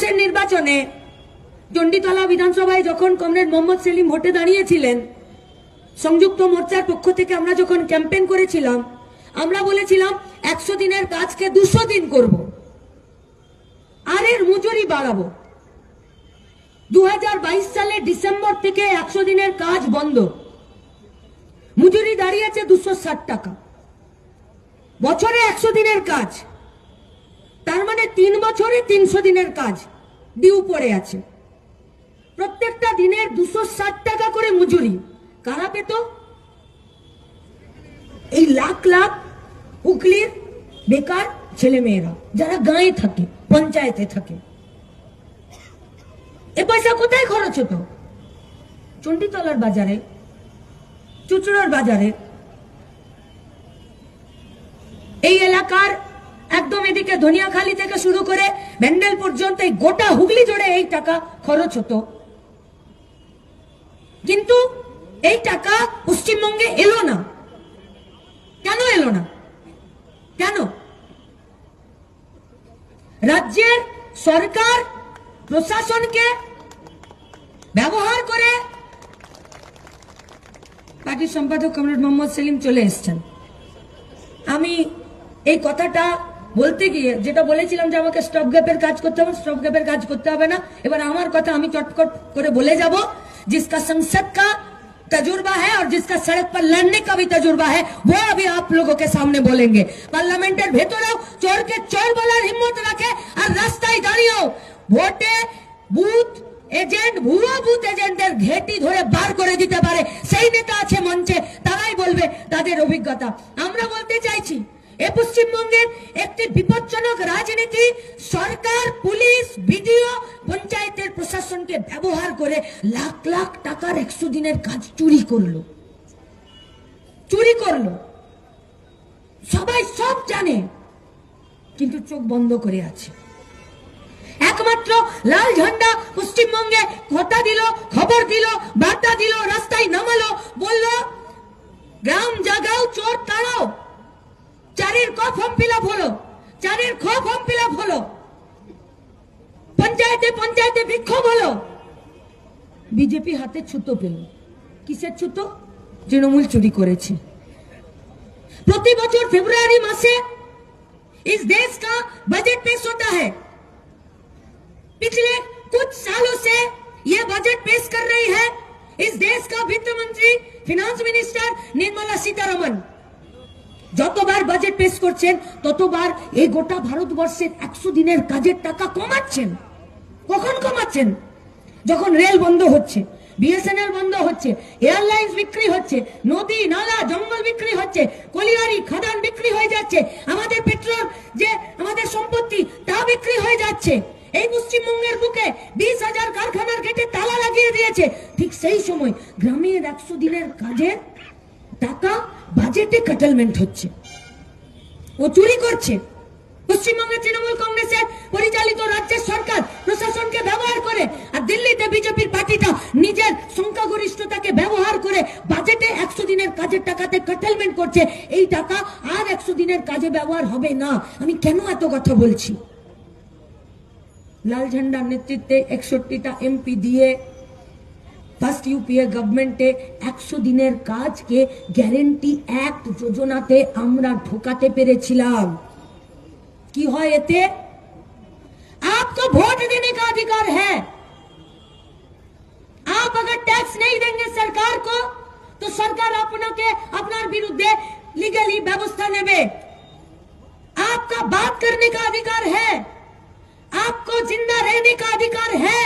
মাসের নির্বাচনে চণ্ডীতলা বিধানসভায় যখন কমরেড মোহাম্মদ সেলিম ভোটে দাঁড়িয়েছিলেন, সংযুক্ত মোর্চার পক্ষ থেকে আমরা যখন ক্যাম্পেইন করেছিলাম, আমরা বলেছিলাম 100 দিনের কাজকে 200 দিন করব, আর এর মজুরি বাড়াবো। 2022 সালের ডিসেম্বর থেকে 100 দিনের কাজ বন্ধ, মজুরি দাঁড়িয়েছে 260 টাকা। বছরে 100 দিনের কাজ, তার মানে 3 বছরে 300 দিনের কাজ ডিউ পড়ে আছে। প্রত্যেকটা দিনের 260 টাকা করে মজুরি কারা পেত? এই লাখ লাখ হুগলির বেকার ছেলে মেয়েরা যারা গাঁয়ে থাকে, পঞ্চায়েতে থাকে। এ পয়সা কোথায় খরচ হতো? চণ্ডীতলার বাজারে, চুচুড়ার বাজারে, এই এলাকার একদম এদিকে ধনিয়াখালী থেকে শুরু করে ব্যান্ডেল পর্যন্ত এই গোটা হুগলি জুড়ে এই টাকা খরচ হতো। কিন্তু এই টাকা পশ্চিমবঙ্গে এলো না। কেন এলো না? কেন? রাজ্যের সরকার প্রশাসনকে ব্যবহার করে, পার্টির সম্পাদক কমরেড মোহাম্মদ সেলিম চলে এসেছেন। আমি এই কথাটা বলতে গিয়ে যেটা বলেছিলাম যে আমাকে স্টপ গ্যাপের কাজ করতে হবে, স্টপ গ্যাপের কাজ করতে হবে না। এবার আমার কথা আমি চটপট করে বলে যাব। जिसका संसद का तजुर्बा है और जिसका सड़क पर लड़ने का भी तजुर्बा है, वो अभी आप लोगों के सामने बोलेंगे। पार्लियामेंटेर भेतरेও চোরকে চোর বলার হিম্মত রাখে আর রাস্তায় দাঁড়িয়েও ভোটে বুথ এজেন্ট, ভুয়ো বুথ এজেন্টদের ঘেটি ধরে বার করে দিতে পারে সেই নেতা আছে মঞ্চে, তারাই বলবে তাদের অভিজ্ঞতা। আমরা বলতে চাইছি, এ পশ্চিমবঙ্গের একটি বিপজ্জনক রাজনীতি সরকার, পুলিশ, বিডিও, পঞ্চায়েতের প্রশাসনকে ব্যবহার করে লাখ লাখ টাকার 100 দিনের কাজ চুরি করলো। সবাই সব জানে, কিন্তু চোখ বন্ধ করে আছে। একমাত্র লাল ঝান্ডা পশ্চিমবঙ্গে কথা দিল, খবর দিল, বার্তা দিল, রাস্তায় নামালো, বলল গ্রাম জাগাও, চোর তাড়াও। 4 ক ফর্ম ফিল আপ হলো, 4 খ ফর্ম ফিল আপ হলো, পঞ্চায়েতে পঞ্চায়েতে বিক্ষোভ হলো। বিজেপি হাতে ছুতো পেল। কিসের ছুতো? তৃণমূল চুরি করেছে। প্রতি বছর ফেব্রুয়ারি মাসে इस देश का बजट पेश होता है। पिछले कुछ सालों से ये बजट पेश कर रही है इस देश का वित्त मंत्री, फिनांस मिनिस्टर निर्मला सीतारमन। যতবার বাজেট পেশ করছেন ততবার এই গোটা ভারতবর্ষের 100 দিনের কাজের টাকা কমাচ্ছেন। কখন কমাচ্ছেন? যখন রেল বন্ধ হচ্ছে, বিএসএনএল বন্ধ হচ্ছে, এয়ারলাইন্স বিক্রি হচ্ছে, নদী নালা জঙ্গল বিক্রি হচ্ছে, কলিয়ারি খাদান বিক্রি হয়ে যাচ্ছে, আমাদের পেট্রোল যে আমাদের সম্পত্তি তা বিক্রি হয়ে যাচ্ছে। এই পশ্চিমবঙ্গের বুকে 20,000 কারখানার গেটে তালা লাগিয়ে দিয়েছে। ঠিক সেই সময় গ্রামের 100 দিনের কাজের টাকা বাজেটে কাটলমেন্ট হচ্ছে, ও চুরি করছে। পশ্চিমবঙ্গের তৃণমূল কংগ্রেসের পরিচালিত রাজ্যের সরকার প্রশাসনকে ব্যবহার করে, আর দিল্লিতে বিজেপির পার্টিটা নিজের সংখ্যাগরিষ্ঠতাকে ব্যবহার করে বাজেটে 100 দিনের কাজের টাকাতে কাটলমেন্ট করছে। এই টাকা আর 100 দিনের কাজে ব্যবহার হবে না। আমি কেন এত কথা বলছি? লাল ঝান্ডার নেতৃত্বে 61টা এমপি দিয়ে ফার্স্ট ইউপিএ গভর্নমেন্টে 100 দিনের কাজকে গ্যারেন্টি অ্যাক্ট যোজনাতে আমরা ঢোকাতে পেরেছিলাম। কি হয় এতে? आपको वोट देने का अधिकार है। आप अगर टैक्स नहीं देंगे सरकार को तो सरकार আপনাকে আপনার বিরুদ্ধে लीगली ব্যবস্থা নেবে। आपका बात करने का अधिकार है, आपको जिंदा रहने का अधिकार है,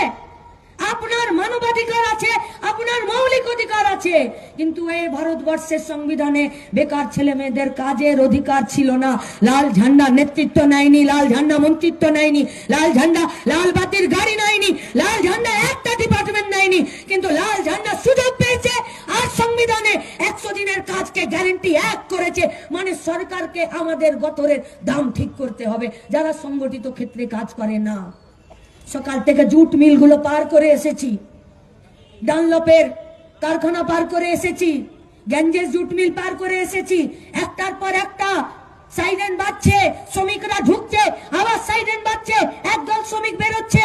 আপনার মানবাধিকার আছে, আপনার মৌলিক অধিকার আছে। কিন্তু এই ভারতবর্ষের সংবিধানে বেকার ছেলে মেয়েদের কাজের অধিকার ছিল না। লাল ঝান্ডা নেতৃত্ব নেয়নি, লাল ঝান্ডা মন্ত্রিত্ব নেয়নি, লাল ঝান্ডা লাল বাতির গাড়ি নেয়নি, লাল ঝান্ডা একটা ডিপার্টমেন্ট নেয়নি। কিন্তু লাল ঝান্ডা সুযোগ পেয়েছে আর সংবিধানে 100 দিনের কাজকে গ্যারেন্টি অ্যাক্ট করেছে। মানে সরকারকে আমাদের গতরের দাম ঠিক করতে হবে যারা সংগঠিত ক্ষেত্রে কাজ করে না। সকাল থেকে জুট মিলগুলো পার করে এসেছি, ডানলপের কারখানা পার করে এসেছি, গঞ্জেস জুট মিল পার করে এসেছি। একটার পর একটা সাইরেন বাজছে, শ্রমিকরা ঢুকছে, আবার সাইরেন বাজছে, একদল শ্রমিক বেরোচ্ছে,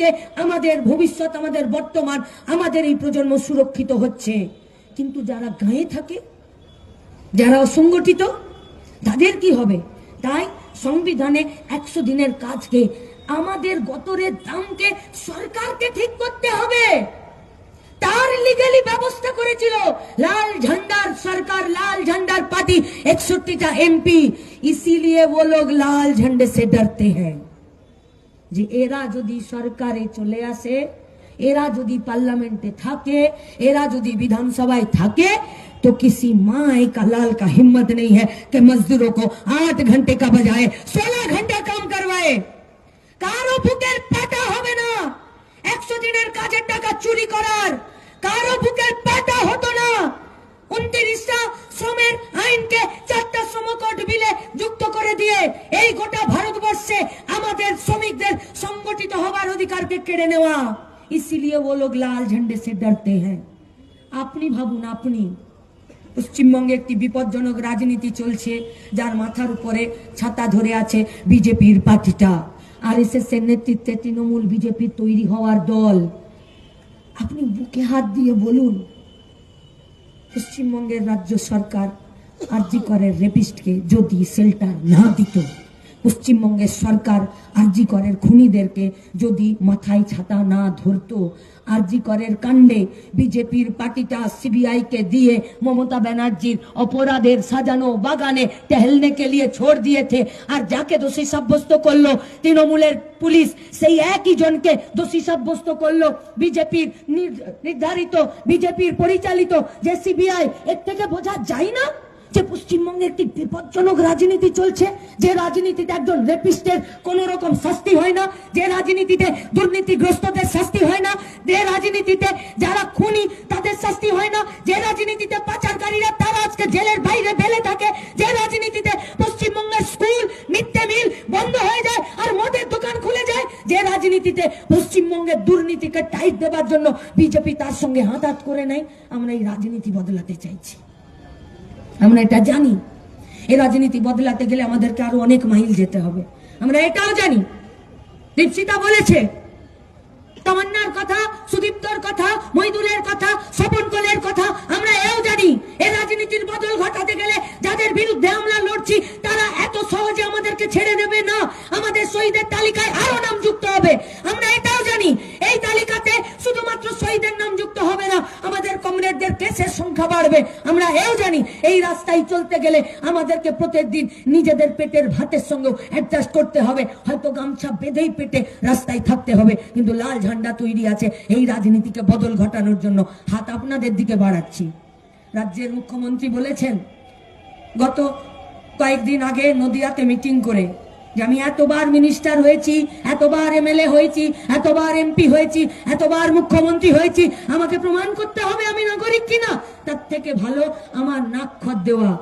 থেকে আমাদের ভবিষ্যৎ, আমাদের বর্তমান, আমাদের এই প্রজন্ম সুরক্ষিত হচ্ছে। কিন্তু যারা গাঁয়ে থাকে, যারা অসংগঠিত, তাদের কি হবে? তাই সংবিধানে 100 দিনের কাজকে, আমাদের গতরের দামকে সরকারকে ঠিক করতে হবে। তার লিগালি ব্যবস্থা করেছিল লাল झंडार सरकार, लाल झंडार पार्टी, 61টা एमपी। इसीलिए वो लोग लाल झंडे से डरते हैं যে এরা যদি সরকারে চলে আসে, এরা যদি পার্লামেন্টে থাকে, এরা যদি বিধানসভায় থাকে, तो किसी माँ का लाल का हिम्मत नहीं है कि मजदूरों को 8 घंटे का बजाय 16 घंटा काम करवाए। कारो बुकेर पाटा होबे ना 100 दिनेर काजेर टाका चुरी करार, कारो बुकेर पाटा हतो ना 29টা শ্রমের আইনকে 4টা শ্রমকোড বিলে যুক্ত করে দিয়ে এই গোটা ভারতবর্ষে আমাদের শ্রমিকদের সংগঠিত হবার অধিকারকে কেড়ে নেওয়া। इसीलिए वो लोग लाल झंडे से डरते हैं। আপনি ভাবুন, আপনি পশ্চিমবঙ্গে একটি বিপজ্জনক রাজনীতি চলছে, যার মাথার উপরে ছাতা ধরে আছে বিজেপির পার্টিটা, আরএসএস এর নেতৃত্বে তৃণমূল বিজেপির তৈরি হওয়ার দল। আপনি বুকে হাত দিয়ে বলুন, পশ্চিমবঙ্গের রাজ্য সরকার আরজি করের রেপিস্টকে যদি শেল্টার না দিত, পশ্চিমবঙ্গের সরকার আরজি করের খুনিদেরকে যদি মাথায় ছাতা না ধরতো, आरजी करेर कांडे बीजेपीर पार्टीटा सीबीआई के दिए ममता बनर्जीर अपराधेर साजानो बागाने टहलने के लिए छोड़ दिए थे, और जाके दोषी साब्यस्त करलो तृणमूलेर पुलिस, सेई एकई जनके दोषी साब्यस्त करलो बीजेपीर निर्धारित, बीजेपीर परिचालित जे सीबीआई। एर थेके बोझा যায় না যে পশ্চিমবঙ্গে একটি বিপজ্জনক রাজনীতি চলছে, যে রাজনীতিতে একজন রেপিস্টের কোন রকম শাস্তি হয় না, যে রাজনীতিতে দুর্নীতিগ্রস্তদের শাস্তি হয় না, যে রাজনীতিতে যারা খুনি তাদের শাস্তি হয় না, যে রাজনীতিতে পাচারকারীরা তারা আজকে জেলের বাইরে বেলে থাকে, যে রাজনীতিতে পশ্চিমবঙ্গের স্কুল মিড ডে মিল বন্ধ হয়ে যায় আর মদের দোকান খুলে যায়, যে রাজনীতিতে পশ্চিমবঙ্গের দুর্নীতিকে টাইট দেওয়ার জন্য বিজেপি তার সঙ্গে হাত করে নেয়। আমরা এই রাজনীতি বদলাতে চাইছি, আমরা এটা জানি। এই রাজনীতি বদলাতে গেলে আমাদেরকে আরো অনেক মাইল যেতে হবে, আমরা এটাও জানি। দীপশিতা বলেছে, তামান্নার কথা, সুদীপ্তর কথা, মইদুলের কথা, স্বপন কোলের কথা আমরা এও জানি। এই রাজনীতির বদল ঘটাতে গেলে যাদের বিরুদ্ধে আমরা লড়ছি তারা এত সহজে আমাদেরকে ছেড়ে দেবে না, আমাদের শহীদের তালিকায় আরো নাম যুক্ত হবে, আমরা এটাও জানি। এই তালিকাতে শুধুমাত্র শহীদের নাম যুক্ত হবে না, আমাদের কমরেডদের কেসের সংখ্যা বাড়বে, আমরা এও জানি। এই রাস্তায় চলতে গেলে আমাদেরকে প্রত্যেকদিন নিজেদের পেটের ভাতের সঙ্গে অ্যাডজাস্ট করতে হবে, হয়তো গামছা বেঁধেই পেটে রাস্তায় থাকতে হবে, কিন্তু লাল ঝান্ডা তৈরি আছে এই রাজনীতিকে বদল ঘটানোর জন্য। হাত আপনাদের দিকে বাড়াচ্ছি। রাজ্যের মুখ্যমন্ত্রী বলেছেন গত কয়েকদিন আগে নদিয়াতে মিটিং করে যে আমি এতবার মিনিস্টার হয়েছি, এতবার এমএলএ হয়েছি, এতবার এমপি হয়েছি, এতবার মুখ্যমন্ত্রী হয়েছি, আমাকে প্রমাণ করতে হবে আমি নাগরিক কিনা। তার থেকে ভালো আমার নাক খত দেওয়া।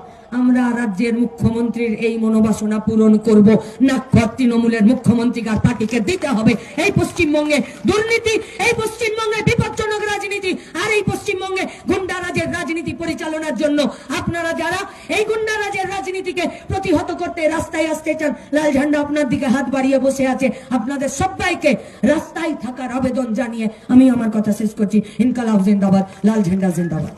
আমরা রাজ্যের মুখ্যমন্ত্রীর এই মনোবাসনা পূরণ করব। নাক খত তৃণমূলের মুখ্যমন্ত্রীকে আর পার্টিকে দিতে হবে। এই পশ্চিমবঙ্গে দুর্নীতি, এই পশ্চিমবঙ্গে বিপজ্জনক রাজনীতি আর এই পশ্চিমবঙ্গে গুন্ডারাজের রাজনীতি পরিচালনার জন্য আপনারা যারা এই গুন্ডারাজের রাজনীতিকে প্রতিহত করতে রাস্তায় আসতে চান, লাল ঝান্ডা আপনার দিকে হাত বাড়িয়ে বসে আছে। আপনাদের সবাইকে রাস্তায় থাকার আবেদন জানিয়ে আমি আমার কথা শেষ করছি। ইনকালাব জিন্দাবাদ, লাল ঝান্ডা জিন্দাবাদ।